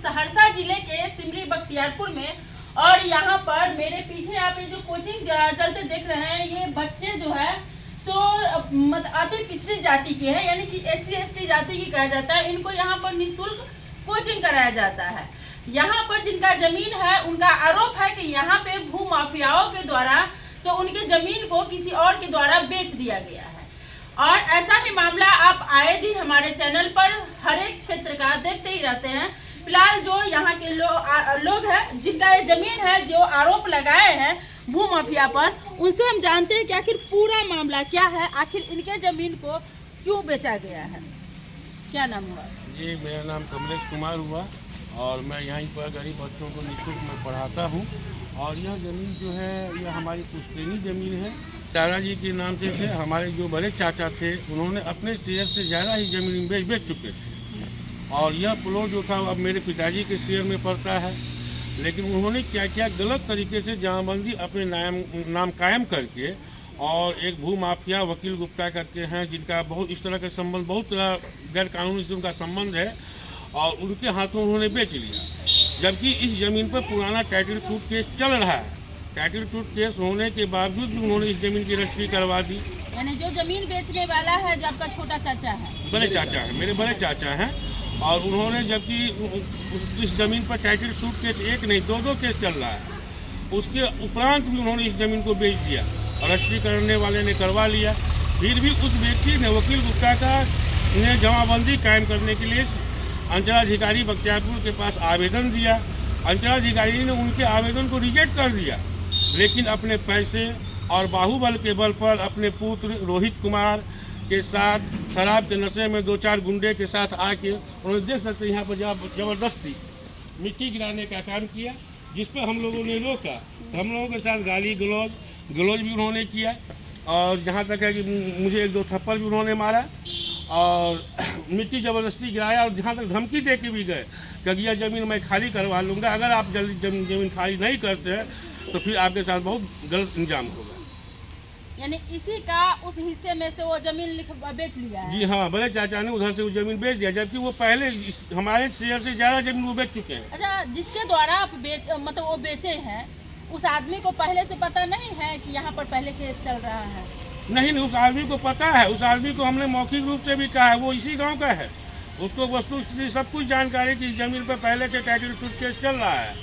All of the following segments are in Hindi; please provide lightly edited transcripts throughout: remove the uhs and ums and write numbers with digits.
सहरसा जिले के सिमरी बख्तियारपुर में। और यहाँ पर मेरे पीछे आप ये जो कोचिंग चलते देख रहे हैं, ये बच्चे जो है सो अति पिछड़ी जाति के हैं, यानी कि SC/ST जाति की कहा जाता है। इनको यहाँ पर निःशुल्क कोचिंग कराया जाता है। यहाँ पर जिनका जमीन है, उनका आरोप है कि यहाँ पे भू माफियाओं के द्वारा उनके जमीन को किसी और के द्वारा बेच दिया गया है। और ऐसा ही मामला आप आए दिन हमारे चैनल पर हर एक क्षेत्र का देखते ही रहते हैं। फिलहाल जो यहाँ के लोग हैं जिनका ये जमीन है, जो आरोप लगाए हैं भू माफिया पर, उनसे हम जानते हैं कि आखिर पूरा मामला क्या है, आखिर इनके जमीन को क्यों बेचा गया है। क्या नाम हुआ? जी, मेरा नाम कमलेश कुमार हुआ और मैं यहीं पर गरीब बच्चों को निःशुल्क में पढ़ाता हूँ। और यह ज़मीन जो है, यह हमारी पुश्तैनी ज़मीन है। चारा जी के नाम से थे। हमारे जो बड़े चाचा थे, उन्होंने अपने शेयर से ज़्यादा ही ज़मीन बेच चुके थे। और यह प्लॉट जो था अब मेरे पिताजी के शेयर में पड़ता है। लेकिन उन्होंने क्या किया, गलत तरीके से जमाबंदी अपने नाम कायम करके, और एक भू माफिया वकील गुप्ता करते हैं, जिनका बहुत इस तरह का संबंध, बहुत गैर कानूनी से उनका संबंध है, और उनके हाथों उन्होंने बेच लिया। जबकि इस ज़मीन पर पुराना टाइटल सूट केस चल रहा है। टाइटल सूट केस होने के बावजूद भी उन्होंने इस ज़मीन की रजिस्ट्री करवा दी। यानी जो ज़मीन बेचने वाला है, जो आपका छोटा चाचा है, बड़े चाचा है, मेरे बड़े चाचा हैं। और उन्होंने, जबकि इस ज़मीन पर टाइटल सूट केस एक नहीं दो केस चल रहा है, उसके उपरांत भी उन्होंने इस ज़मीन को बेच दिया और रजिस्ट्री करने वाले ने करवा लिया। फिर भी उस व्यक्ति ने, वकील गुप्ता का ने जमाबंदी कायम करने के लिए अंचलाधिकारी बख्तियारपुर के पास आवेदन दिया। अंचलाधिकारी ने उनके आवेदन को रिजेक्ट कर दिया। लेकिन अपने पैसे और बाहुबल के बल पर अपने पुत्र रोहित कुमार के साथ शराब के नशे में 2-4 गुंडे के साथ आके, उन्होंने देख सकते हैं यहाँ पर ज़बरदस्ती मिट्टी गिराने का काम किया, जिस पर हम लोगों ने रोका। तो हम लोगों के साथ गाली गलौज भी उन्होंने किया। और जहाँ तक है कि मुझे 1-2 थप्पड़ भी उन्होंने मारा और मिट्टी ज़बरदस्ती गिराया। और जहाँ तक धमकी दे के भी गए कि यह ज़मीन मैं खाली करवा लूँगा, अगर आप जल्दी ज़मीन खाली नहीं करते हैं तो फिर आपके साथ बहुत गलत इंजाम होगा। यानी इसी का उस हिस्से में से वो ज़मीन बेच लिया है। जी हाँ, बड़े चाचा ने उधर से वो ज़मीन बेच दिया, जबकि वो पहले हमारे शेयर से ज़्यादा ज़मीन वो बेच चुके हैं। अच्छा, जिसके द्वारा आप वो बेचे हैं, उस आदमी को पहले से पता नहीं है कि यहाँ पर पहले केस चल रहा है? नहीं, उस आदमी को पता है। उस आदमी को हमने मौखिक रूप से भी कहा है, वो इसी गांव का है। उसको वस्तु स्थिति सब कुछ जानकारी की ज़मीन पर पहले से टाइटल सूट केस चल रहा है।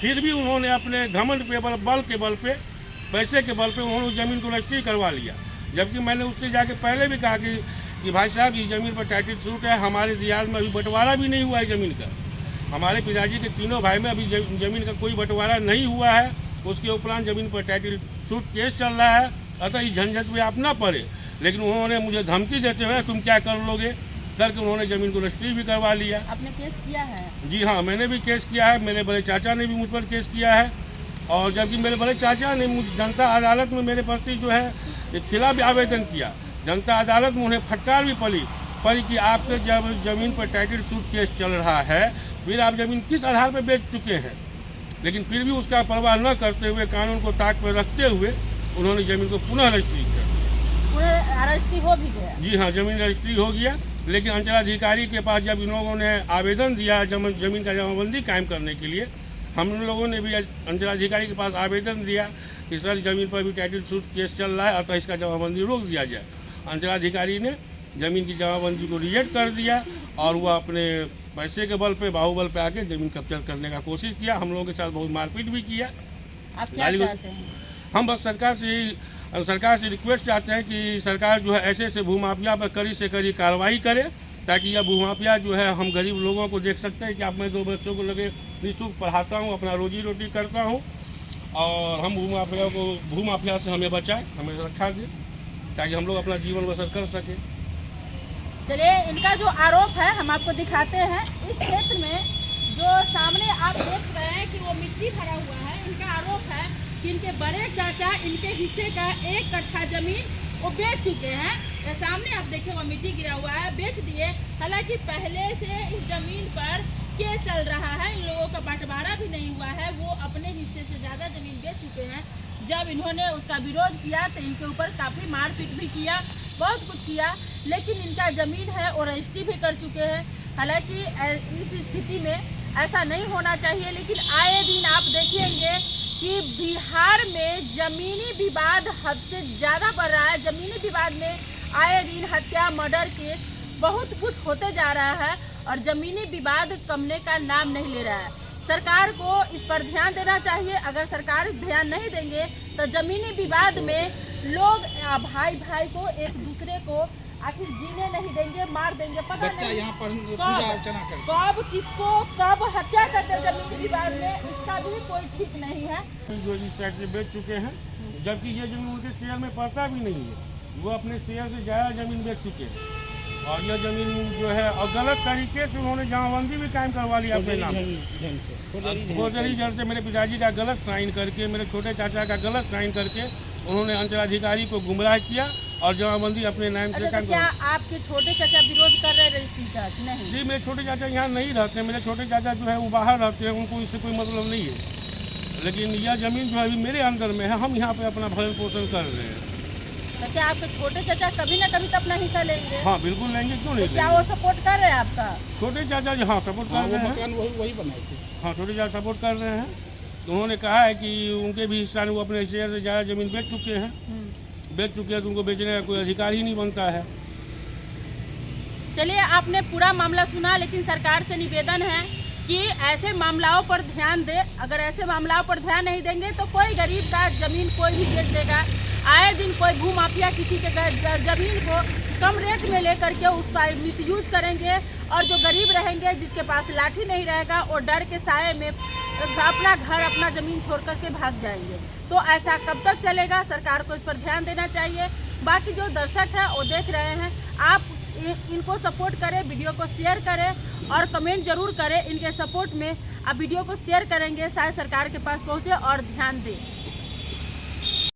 फिर भी उन्होंने अपने घमंड पे बल पे पैसे के बल पे उन्होंने उस ज़मीन को रजिस्ट्री करवा लिया। जबकि मैंने उससे जाके पहले भी कहा कि भाई साहब, ये ज़मीन पर टाइटल सूट है, हमारे दियाद में अभी बंटवारा भी नहीं हुआ है ज़मीन का। हमारे पिताजी के तीनों भाई में अभी ज़मीन का कोई बंटवारा नहीं हुआ है। उसके उपरांत ज़मीन पर टाइटल सूट केस चल रहा है, अतः इस झंझट में आप ना पड़े। लेकिन उन्होंने मुझे धमकी देते हुए तुम क्या कर लोगे करके उन्होंने ज़मीन को रजिस्ट्री भी करवा लिया। आपने केस किया है? जी हाँ, मैंने भी केस किया है। मेरे बड़े चाचा ने भी मुझ पर केस किया है। और जबकि मेरे बड़े चाचा ने जनता अदालत में मेरे प्रति जो है खिलाफ आवेदन किया। जनता अदालत में उन्हें फटकार भी पड़ी कि आपके जब ज़मीन पर टाइटल सूट केस चल रहा है, फिर आप ज़मीन किस आधार पर बेच चुके हैं। लेकिन फिर भी उसका परवाह न करते हुए, कानून को ताक पर रखते हुए, उन्होंने ज़मीन को पुनः रजिस्ट्री किया। रजिस्ट्री हो भी गया? जी हाँ, ज़मीन रजिस्ट्री हो गया। लेकिन अंचलाधिकारी के पास जब इन लोगों ने आवेदन दिया ज़मीन का जमाबंदी कायम करने के लिए, हम लोगों ने भी अंचलाधिकारी के पास आवेदन दिया कि सर, ज़मीन पर भी टाइटल सूट केस चल रहा है, अतः इसका जमाबंदी रोक दिया जाए। अंचलाधिकारी ने ज़मीन की जमाबंदी को रिजेक्ट कर दिया और वह अपने पैसे के बल पे, बाहुबल पे आके ज़मीन कब्जा करने का कोशिश किया। हम लोगों के साथ बहुत मारपीट भी किया। आप क्या चाहते हैं? हम बस सरकार से रिक्वेस्ट चाहते हैं कि सरकार जो है ऐसे भूमाफिया पर कड़ी से कड़ी कार्रवाई करे, ताकि यह भूमाफिया जो है, हम गरीब लोगों को देख सकते हैं कि अब मैं 2 बच्चों को लगे निःशुल्क पढ़ाता हूँ, अपना रोजी रोटी करता हूँ। और हम भूमाफिया से हमें बचाएं, हमें रक्षा दें, ताकि हम लोग अपना जीवन बसर कर सकें। चलिए, इनका जो आरोप है हम आपको दिखाते हैं। इस क्षेत्र में जो सामने आप देख रहे हैं कि वो मिट्टी भरा हुआ है, इनका आरोप है कि इनके बड़े चाचा इनके हिस्से का 1 कट्ठा ज़मीन वो बेच चुके हैं। ये सामने आप देखें, वो मिट्टी गिरा हुआ है, बेच दिए। हालांकि पहले से इस ज़मीन पर केस चल रहा है, इन लोगों का बंटवारा भी नहीं हुआ है। वो अपने हिस्से से ज़्यादा ज़मीन बेच चुके हैं। जब इन्होंने उसका विरोध किया तो इनके ऊपर काफ़ी मारपीट भी किया, बहुत कुछ किया। लेकिन इनका ज़मीन है और रजिस्ट्री भी कर चुके हैं। हालांकि इस स्थिति में ऐसा नहीं होना चाहिए। लेकिन आए दिन आप देखेंगे कि बिहार में ज़मीनी विवाद हद से ज़्यादा बढ़ रहा है। ज़मीनी विवाद में आए दिन हत्या, मर्डर केस बहुत कुछ होते जा रहा है और ज़मीनी विवाद कमने का नाम नहीं ले रहा है। सरकार को इस पर ध्यान देना चाहिए। अगर सरकार ध्यान नहीं देंगे तो ज़मीनी विवाद में लोग भाई भाई को एक दूसरे को आखिर जीने नहीं देंगे, मार देंगे। पता बच्चा नहीं यहाँ पर पूजा अर्चना करता कब किसको कब हत्या करते जमीनी विवाद में, इसका भी कोई ठीक नहीं है। जो इस साइड से बेच चुके हैं, जबकि ये जमीन उनके शेयर में पड़ता भी नहीं है। वो अपने शेयर से ज़्यादा जमीन बेच चुके हैं और यह जमीन जो है और गलत तरीके से उन्होंने जमाबंदी भी कायम करवा लिया अपने नाम फोर्जरी जड़ से। मेरे पिताजी का गलत साइन करके, मेरे छोटे चाचा का गलत साइन करके उन्होंने अंचलाधिकारी को गुमराह किया और जमाबंदी अपने नाम से कायम क्या आपके छोटे चाचा विरोध कर रहे हैं रजिस्ट्री का कि नहीं? जी, मेरे छोटे चाचा यहाँ नहीं रहते। मेरे छोटे चाचा जो है वो बाहर रहते हैं, उनको इससे कोई मतलब नहीं है। लेकिन यह ज़मीन जो है अभी मेरे अंदर में है, हम यहाँ पे अपना भरण पोषण कर रहे हैं। तो क्या आपके छोटे चाचा कभी ना कभी तो अपना हिस्सा लेंगे? हाँ बिल्कुल लेंगे, क्यों नहीं तो क्या लेंगे। वो सपोर्ट कर रहे हैं आपका? छोटे चाचा जी हाँ सपोर्ट कर रहे हैं। मकान वही बनाए थे। हाँ, छोटे चाचा सपोर्ट कर रहे हैं। तो उन्होंने कहा है कि उनके भी हिस्सा में वो अपने शेयर से ज़्यादा ज़मीन बेच चुके हैं। तो उनको बेचने का कोई अधिकार ही नहीं बनता है। चलिए, आपने पूरा मामला सुना, लेकिन सरकार से निवेदन है कि ऐसे मामलों पर ध्यान दे। अगर ऐसे मामलों पर ध्यान नहीं देंगे तो कोई गरीब का ज़मीन कोई भी बेच देगा। आए दिन कोई भूमाफिया किसी के ज़मीन को कम रेट में लेकर के उसका मिसयूज करेंगे और जो गरीब रहेंगे, जिसके पास लाठी नहीं रहेगा, वो डर के साए में अपना घर, अपना ज़मीन छोड़ करके भाग जाएंगे। तो ऐसा कब तक चलेगा? सरकार को इस पर ध्यान देना चाहिए। बाकी जो दर्शक हैं वो देख रहे हैं, आप इनको सपोर्ट करें, वीडियो को शेयर करें और कमेंट जरूर करें। इनके सपोर्ट में आप वीडियो को शेयर करेंगे, शायद सरकार के पास पहुँचे और ध्यान दें।